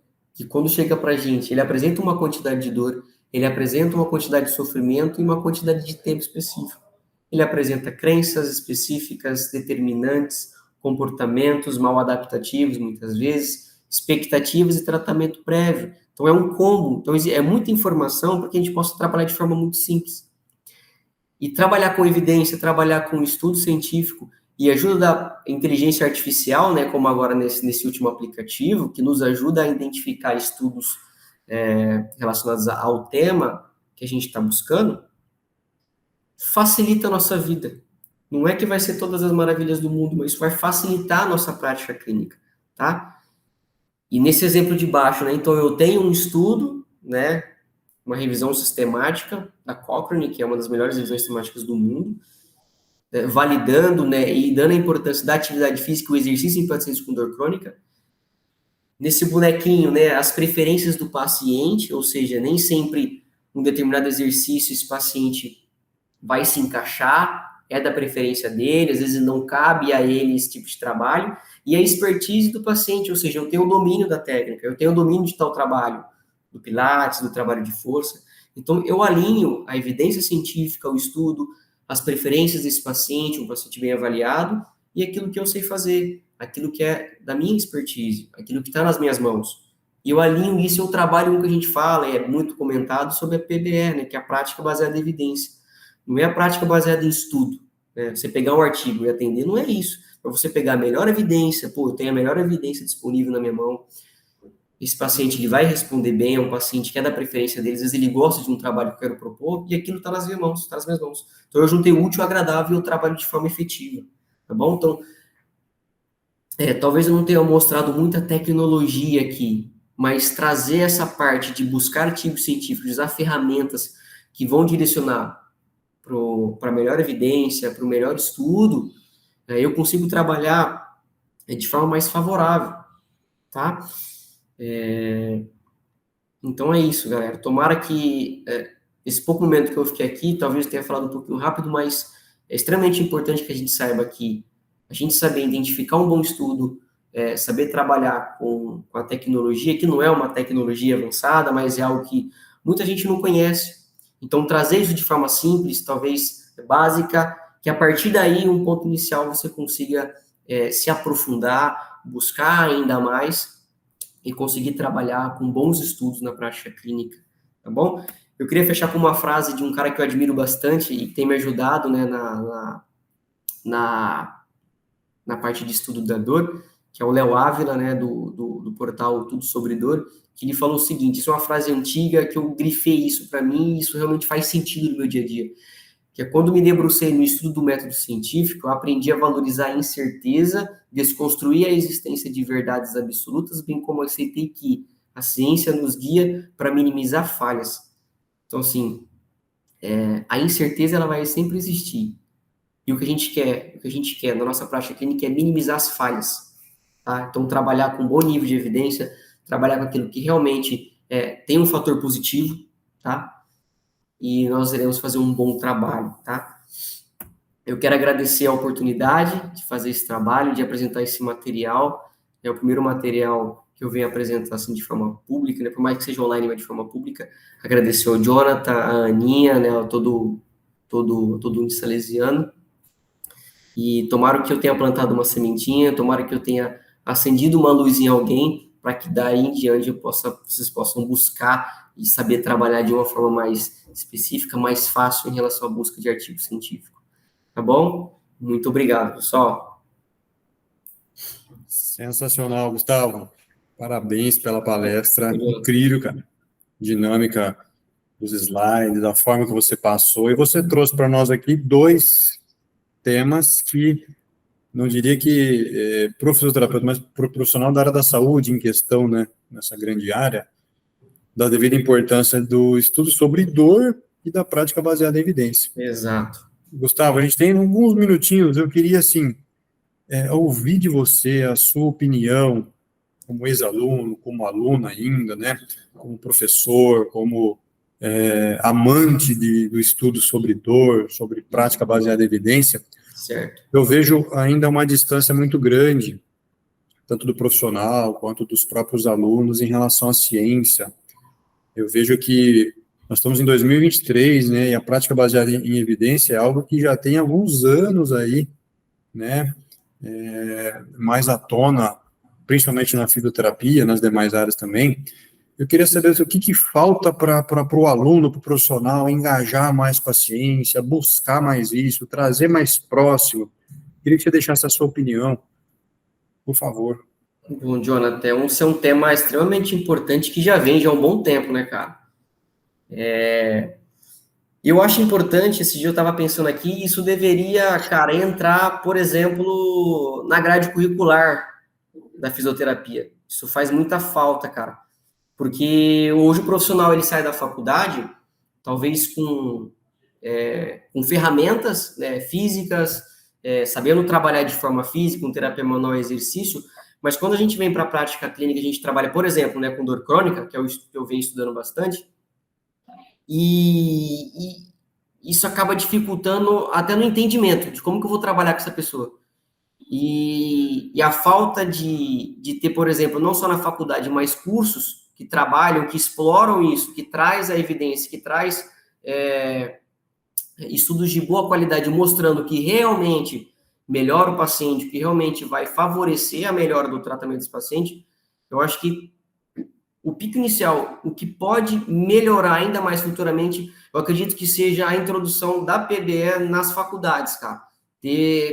quando chega pra gente, ele apresenta uma quantidade de dor, ele apresenta uma quantidade de sofrimento e uma quantidade de tempo específico. Ele apresenta crenças específicas, determinantes, comportamentos mal adaptativos, muitas vezes, expectativas e tratamento prévio. Então, é um combo. Então, é muita informação para que a gente possa trabalhar de forma muito simples. E trabalhar com evidência, trabalhar com estudo científico e ajuda da inteligência artificial, né, como agora nesse último aplicativo, que nos ajuda a identificar estudos relacionados ao tema que a gente está buscando, facilita a nossa vida. Não é que vai ser todas as maravilhas do mundo, mas isso vai facilitar a nossa prática clínica, tá? E nesse exemplo de baixo, né, então eu tenho um estudo, né, uma revisão sistemática da Cochrane, que é uma das melhores revisões sistemáticas do mundo, validando, né, e dando a importância da atividade física e o exercício em pacientes com dor crônica. Nesse bonequinho, né, as preferências do paciente, ou seja, nem sempre um determinado exercício esse paciente vai se encaixar, é da preferência dele, às vezes não cabe a ele esse tipo de trabalho, e a expertise do paciente, ou seja, eu tenho o domínio da técnica, eu tenho o domínio de tal trabalho, do Pilates, do trabalho de força, então eu alinho a evidência científica, o estudo, as preferências desse paciente, um paciente bem avaliado, e aquilo que eu sei fazer, aquilo que é da minha expertise, aquilo que está nas minhas mãos. E eu alinho isso, eu trabalho com o que a gente fala, é muito comentado sobre a PBE, né, que é a prática baseada em evidência. Não é a prática baseada em estudo, né? Você pegar um artigo e atender, não é isso. Para você pegar a melhor evidência, eu tenho a melhor evidência disponível na minha mão, esse paciente ele vai responder bem, é um paciente que é da preferência deles, às vezes ele gosta de um trabalho que eu quero propor, e aquilo está nas minhas mãos, está nas minhas mãos. Então eu juntei o útil ao agradável e eu trabalho de forma efetiva, tá bom? Então, talvez eu não tenha mostrado muita tecnologia aqui, mas trazer essa parte de buscar artigos científicos, usar ferramentas que vão direcionar para melhor evidência, para o melhor estudo, eu consigo trabalhar de forma mais favorável, tá? Então é isso, galera. Tomara que esse pouco momento que eu fiquei aqui, talvez eu tenha falado um pouquinho rápido, mas é extremamente importante que a gente saiba que a gente saber identificar um bom estudo, saber trabalhar com a tecnologia, que não é uma tecnologia avançada, mas é algo que muita gente não conhece. Então, trazer isso de forma simples, talvez básica, que a partir daí, um ponto inicial, você consiga se aprofundar, buscar ainda mais e conseguir trabalhar com bons estudos na prática clínica, tá bom? Eu queria fechar com uma frase de um cara que eu admiro bastante e que tem me ajudado, né, na parte de estudo da dor, que é o Léo Ávila, né, do portal Tudo Sobre Dor, que ele falou o seguinte, isso é uma frase antiga que eu grifei isso para mim e isso realmente faz sentido no meu dia a dia, que é quando me debrucei no estudo do método científico, eu aprendi a valorizar a incerteza, desconstruir a existência de verdades absolutas, bem como aceitei que a ciência nos guia para minimizar falhas. Então, assim, a incerteza ela vai sempre existir. E o que a gente quer na nossa prática clínica é minimizar as falhas, tá? Então, trabalhar com bom nível de evidência, trabalhar com aquilo que realmente tem um fator positivo, tá? E nós iremos fazer um bom trabalho, tá? Eu quero agradecer a oportunidade de fazer esse trabalho, de apresentar esse material. É o primeiro material que eu venho apresentar assim de forma pública, né? Por mais que seja online, mas de forma pública. Agradecer ao Jonathan, a Aninha, né? Todo o salesiano. E tomara que eu tenha plantado uma sementinha, tomara que eu tenha acendido uma luz em alguém, para que daí em diante vocês possam buscar e saber trabalhar de uma forma mais específica, mais fácil em relação à busca de artigo científico. Tá bom? Muito obrigado, pessoal. Sensacional, Gustavo. Parabéns pela palestra. Incrível, cara. Dinâmica dos slides, a forma que você passou. E você trouxe para nós aqui dois temas que, não diria que para o fisioterapeuta, mas para o profissional da área da saúde em questão, né, nessa grande área, da devida importância do estudo sobre dor e da prática baseada em evidência. Exato. Gustavo, a gente tem alguns minutinhos, eu queria, assim, ouvir de você a sua opinião, como ex-aluno, como aluno ainda, né, como professor, como amante do estudo sobre dor, sobre prática baseada em evidência. Certo. Eu vejo ainda uma distância muito grande, tanto do profissional quanto dos próprios alunos, em relação à ciência. Eu vejo que nós estamos em 2023, né, e a prática baseada em evidência é algo que já tem alguns anos aí, né, mais à tona, principalmente na fisioterapia, nas demais áreas também. Eu queria saber o que falta para o aluno, para o profissional, engajar mais com a ciência, buscar mais isso, trazer mais próximo. Queria que você deixasse a sua opinião, por favor. Bom, Jonathan, esse é um tema extremamente importante que já vem já há um bom tempo, né, cara? Eu acho importante, esse dia eu estava pensando aqui, isso deveria, cara, entrar, por exemplo, na grade curricular da fisioterapia. Isso faz muita falta, cara. Porque hoje o profissional, ele sai da faculdade, talvez com ferramentas, né, físicas, sabendo trabalhar de forma física, com terapia manual e exercício, mas quando a gente vem para a prática clínica, a gente trabalha, por exemplo, né, com dor crônica, que é o que eu venho estudando bastante, e isso acaba dificultando até no entendimento de como que eu vou trabalhar com essa pessoa. E a falta de ter, por exemplo, não só na faculdade, mas cursos que trabalham, que exploram isso, que traz a evidência, que traz estudos de boa qualidade mostrando que realmente melhora o paciente, que realmente vai favorecer a melhora do tratamento desse paciente, eu acho que o pico inicial, o que pode melhorar ainda mais futuramente, eu acredito que seja a introdução da PBE nas faculdades, cara.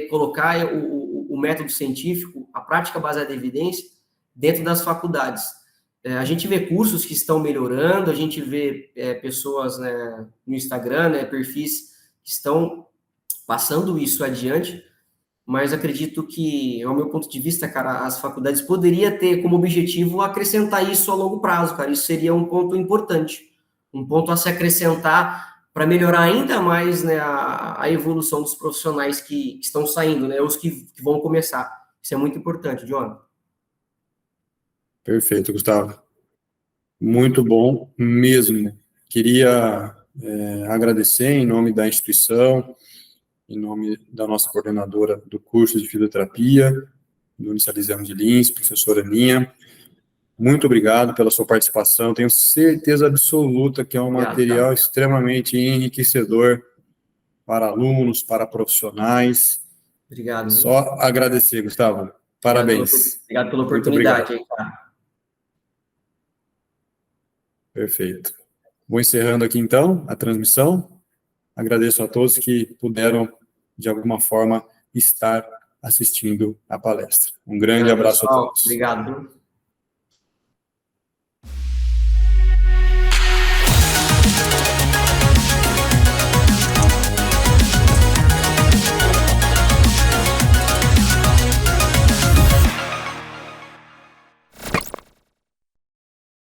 Colocar o método científico, a prática baseada em evidência, dentro das faculdades. A gente vê cursos que estão melhorando, a gente vê pessoas, né, no Instagram, né, perfis que estão passando isso adiante, mas acredito que, ao meu ponto de vista, cara, as faculdades poderiam ter como objetivo acrescentar isso a longo prazo, cara. Isso seria um ponto importante, um ponto a se acrescentar para melhorar ainda mais, né, a evolução dos profissionais que estão saindo, né, os que vão começar. Isso é muito importante, John. Perfeito, Gustavo. Muito bom mesmo. Queria agradecer em nome da instituição, em nome da nossa coordenadora do curso de fisioterapia, do Unicentro de Lins, professora Aninha. Muito obrigado pela sua participação. Tenho certeza absoluta que é um material extremamente enriquecedor para alunos, para profissionais. Obrigado. Só agradecer, Gustavo. Parabéns. Obrigado pela oportunidade. Muito obrigado. Perfeito. Vou encerrando aqui, então, a transmissão. Agradeço a todos que puderam, de alguma forma, estar assistindo a palestra. Um grande abraço a todos. Obrigado.